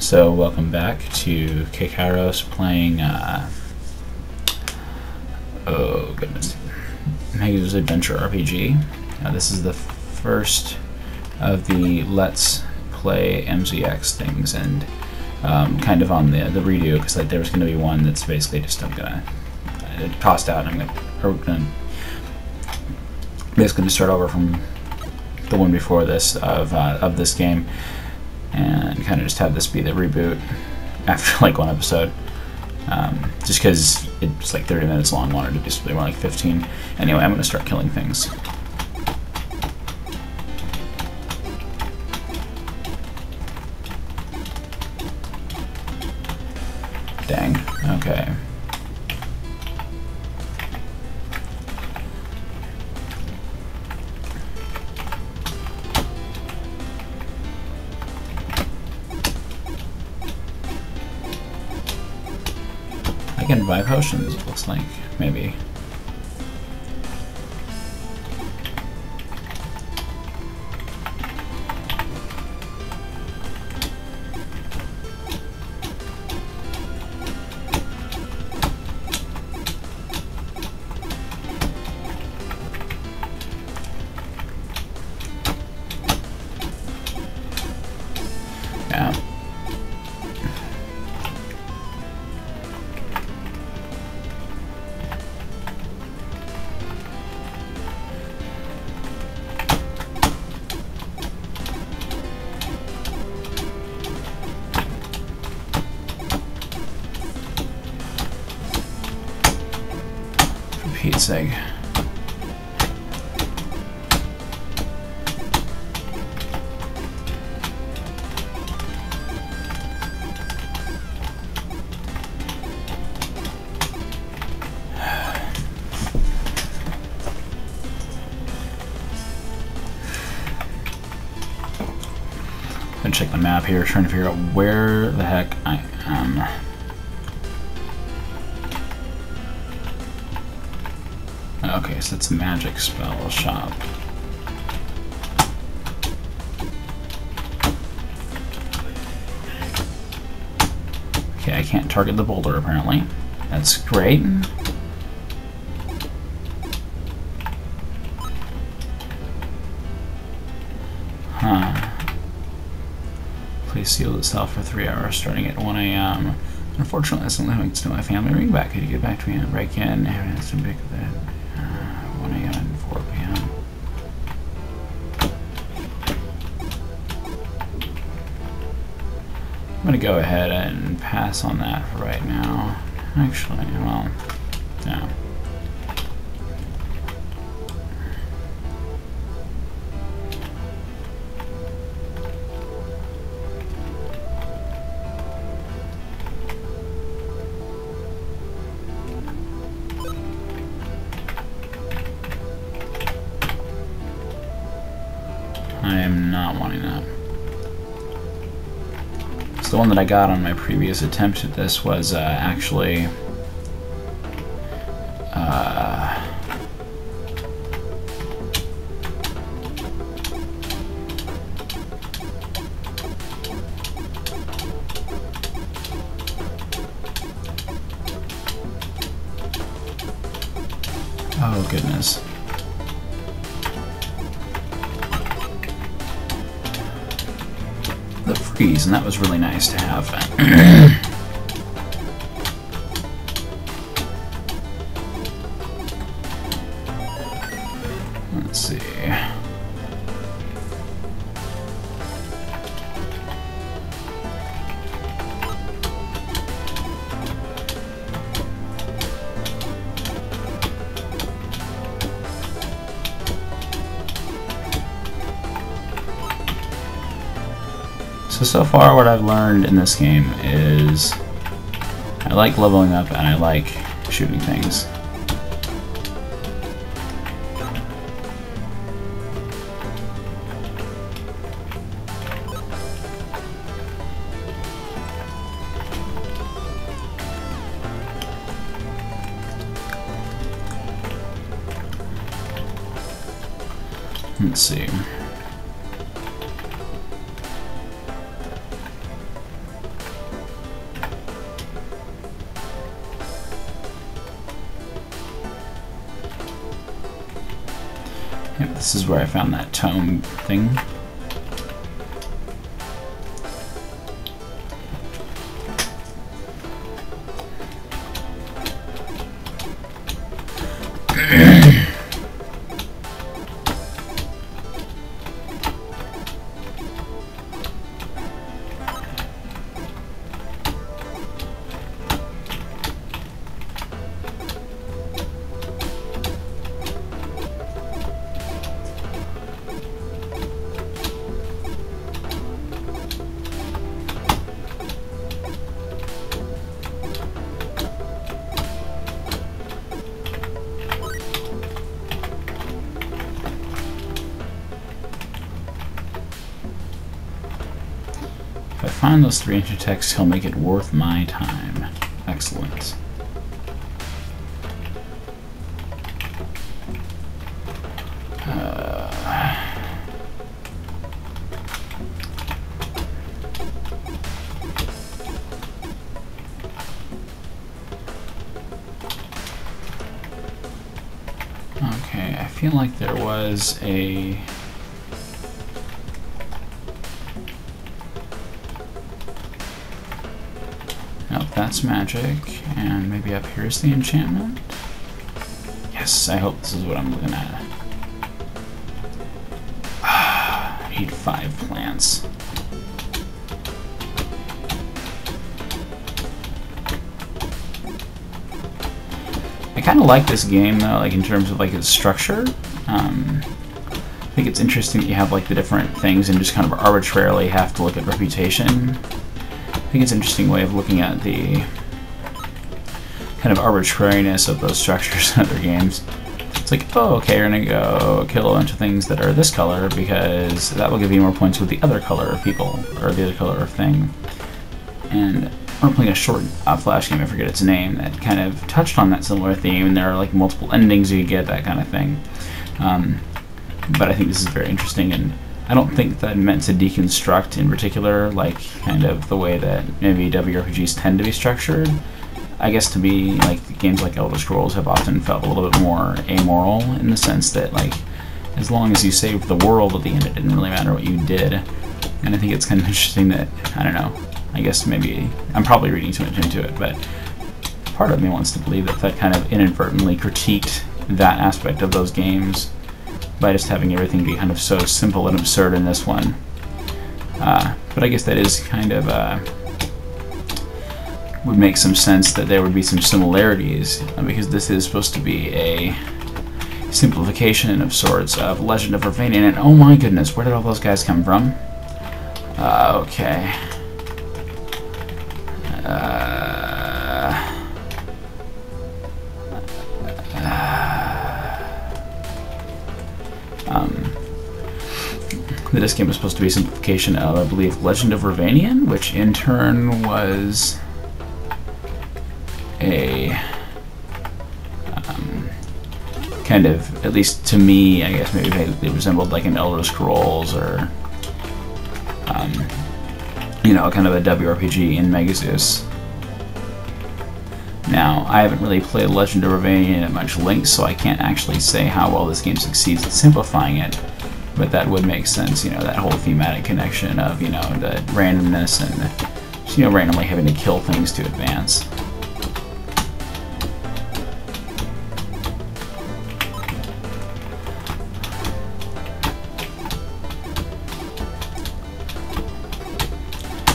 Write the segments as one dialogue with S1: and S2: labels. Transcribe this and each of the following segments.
S1: So welcome back to Kikaros playing oh goodness, Mega's Adventure RPG. This is the first of the Let's Play MZX things, and kind of on the redo, because like there was going to be one that's basically just I'm gonna tossed out. I'm gonna basically start over from the one before this of this game, and kind of just have this be the reboot after like one episode, just because it's like 30 minutes long. Wanted to just be more like 15. Anyway, I'm gonna start killing things. Dang. Okay. I can buy potions, it looks like, maybe. Yeah. For Pete's sake. I'm gonna check the map here, trying to figure out where the heck I am. Okay, so it's a magic spell shop. Okay, I can't target the boulder apparently. That's great. Huh. Please seal itself for 3 hours starting at 1 a.m. Unfortunately, that's something having to do my family. Ring back. Could you get back to me and break in? 1 a.m. and 4 p.m. I'm going to go ahead and pass on that for right now. Actually, well, yeah. I am not wanting that. So the one that I got on my previous attempt at this was actually oh goodness. The freeze, and that was really nice to have. Let's see. So far what I've learned in this game is I like leveling up and I like shooting things. Let's see. Yep, this is where I found that tome thing. If I find those 3 inch texts, he'll make it worth my time. Excellent. Okay, I feel like there was a... Nope, that's magic, and maybe up here's the enchantment? Yes, I hope this is what I'm looking at. I need 5 plants. I kind of like this game though, like in terms of like its structure. I think it's interesting that you have like the different things and just kind of arbitrarily have to look at reputation. I think it's an interesting way of looking at the kind of arbitrariness of those structures in other games. It's like, oh, okay, you're gonna go kill a bunch of things that are this color because that will give you more points with the other color of people, or the other color of thing. And we're playing a short Flash game, I forget its name, that kind of touched on that similar theme, and there are like multiple endings you get, that kind of thing. But I think this is very interesting, and I don't think that meant to deconstruct in particular, like kind of the way that maybe WRPGs tend to be structured. I guess to be like games like Elder Scrolls have often felt a little bit more amoral in the sense that like as long as you saved the world at the end, it didn't really matter what you did. And I think it's kind of interesting that, I don't know, I guess maybe I'm probably reading too much into it, but part of me wants to believe that that kind of inadvertently critiqued that aspect of those games by just having everything be kind of so simple and absurd in this one. But I guess that is kind of would make some sense that there would be some similarities, because this is supposed to be a simplification of sorts of Legend of Vervanian, and oh my goodness, where did all those guys come from? Okay. This game was supposed to be a simplification of, I believe, Legend of Vervanian, which in turn was a kind of, at least to me, I guess maybe it resembled like an Elder Scrolls or you know, kind of a WRPG in Megazeus. Now, I haven't really played Legend of Vervanian at much length, so I can't actually say how well this game succeeds in simplifying it. But that would make sense, you know, that whole thematic connection of, you know, the randomness and just, you know, randomly having to kill things to advance.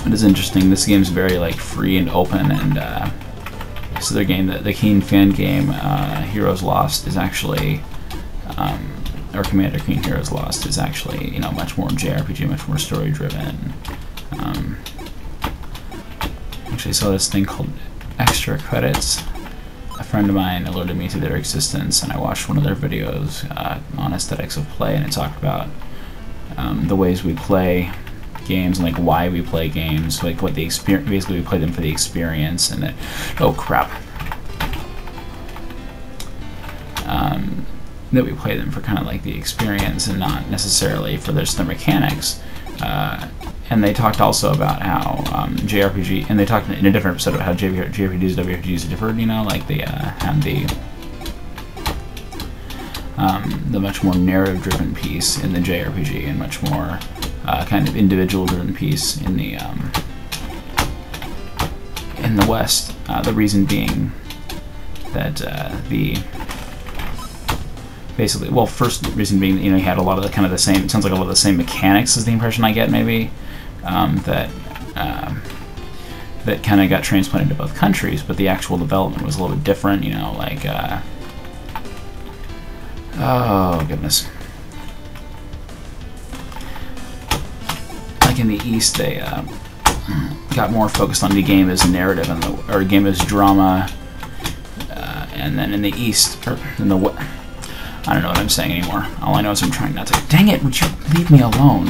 S1: It is interesting. This game's very like free and open, and this other game, the Keen fan game, Heroes Lost, is actually. Or Commander Keen Heroes Lost is actually, you know, much more JRPG, much more story-driven. Actually saw this thing called Extra Credits. A friend of mine alerted me to their existence, and I watched one of their videos on aesthetics of play, and it talked about the ways we play games and like why we play games, like what the experience. Basically, we play them for the experience, and that. Oh crap. That we play them for kind of like the experience and not necessarily for their mechanics. And they talked also about how JRPG, and they talked in a different episode about how JRPGs and WRPGs differed, you know, like they had the the much more narrative-driven piece in the JRPG, and much more kind of individual-driven piece in the West. The reason being that basically, well, first reason being, you had a lot of the kind of the same. It sounds like a lot of the same mechanics is the impression I get, maybe that kind of got transplanted to both countries, but the actual development was a little bit different. Like oh goodness, like in the East, they got more focused on the game as narrative or game as drama, and then in the East, or in the West. I don't know what I'm saying anymore. All I know is I'm trying not to. Dang it, would you leave me alone?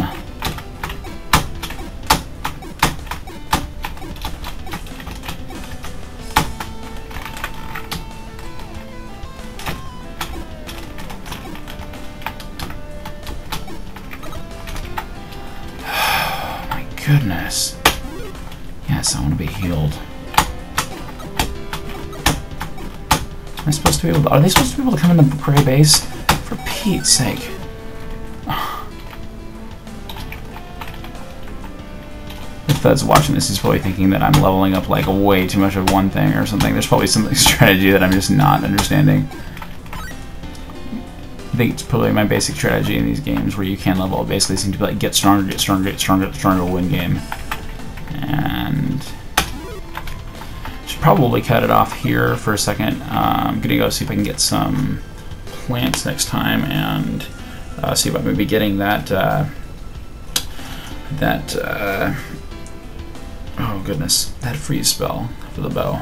S1: Oh my goodness. Yes, I want to be healed. Am I supposed to be able to, are they supposed to be able to come in the gray base? For Pete's sake. If Fed's watching this, he's probably thinking that I'm leveling up like way too much of one thing or something. There's probably some strategy that I'm just not understanding. I think it's probably my basic strategy in these games where you can level up basically seem to be like get stronger, get stronger, get stronger, get stronger, win game. And probably cut it off here for a second. I'm gonna go see if I can get some plants next time, and see if I may be getting that oh goodness, that freeze spell for the bow.